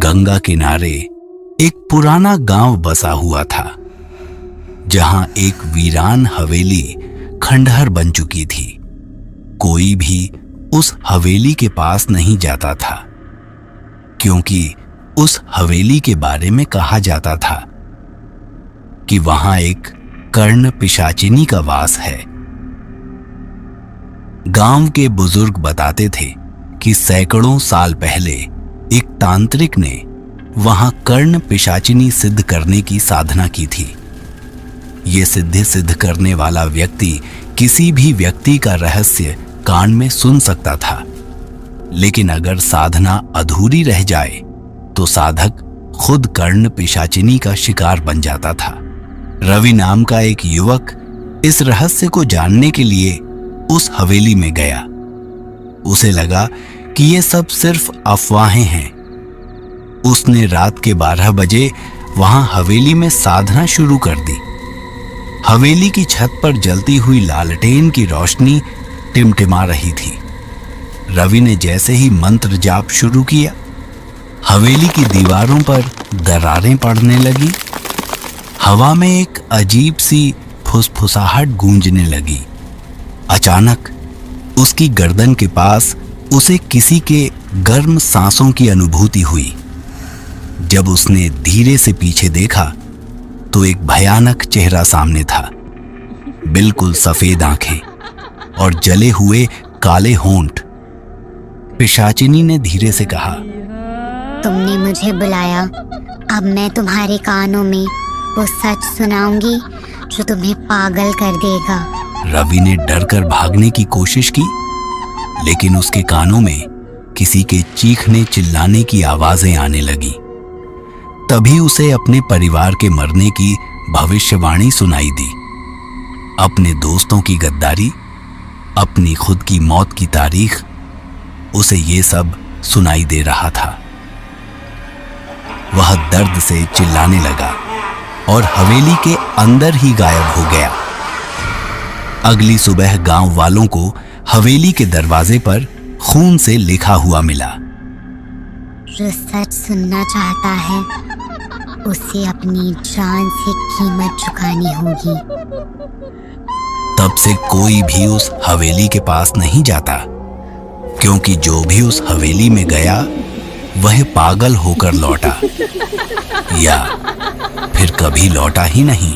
गंगा किनारे एक पुराना गांव बसा हुआ था, जहां एक वीरान हवेली खंडहर बन चुकी थी। कोई भी उस हवेली के पास नहीं जाता था, क्योंकि उस हवेली के बारे में कहा जाता था कि वहां एक कर्ण पिशाचिनी का वास है। गांव के बुजुर्ग बताते थे कि सैकड़ों साल पहले एक तांत्रिक ने वहां कर्ण पिशाचिनी सिद्ध करने की साधना की थी। ये सिद्धि सिद्ध करने वाला व्यक्ति किसी भी व्यक्ति का रहस्य कान में सुन सकता था, लेकिन अगर साधना अधूरी रह जाए तो साधक खुद कर्ण पिशाचिनी का शिकार बन जाता था। रवि नाम का एक युवक इस रहस्य को जानने के लिए उस हवेली में गया। उसे लगा कि ये सब सिर्फ अफवाहें हैं। उसने रात के 12 बजे वहां हवेली में साधना शुरू कर दी। हवेली की छत पर जलती हुई लालटेन की रोशनी टिमटिमा रही थी। रवि ने जैसे ही मंत्र जाप शुरू किया, हवेली की दीवारों पर दरारें पड़ने लगी। हवा में एक अजीब सी फुसफुसाहट गूंजने लगी। अचानक उसकी गर्दन के पास उसे किसी के गर्म सांसों की अनुभूति हुई। जब उसने धीरे से पीछे देखा तो एक भयानक चेहरा सामने था। बिल्कुल सफेद आंखें और जले हुए काले होंठ। पिशाचिनी ने धीरे से कहा, तुमने मुझे बुलाया, अब मैं तुम्हारे कानों में वो सच सुनाऊंगी जो तुम्हें पागल कर देगा। रवि ने डरकर भागने की कोशिश की, लेकिन उसके कानों में किसी के चीखने चिल्लाने की आवाजें आने लगी। तभी उसे अपने परिवार के मरने की भविष्यवाणी सुनाई दी। अपने दोस्तों की गद्दारी, अपनी खुद की मौत की तारीख, उसे ये सब सुनाई दे रहा था। वह दर्द से चिल्लाने लगा और हवेली के अंदर ही गायब हो गया। अगली सुबह गांव वालों को हवेली के दरवाजे पर खून से लिखा हुआ मिला, जो सच सुनना चाहता है उसे अपनी जान से कीमत चुकानी होगी। तब से कोई भी उस हवेली के पास नहीं जाता, क्योंकि जो भी उस हवेली में गया वह पागल होकर लौटा, या फिर कभी लौटा ही नहीं।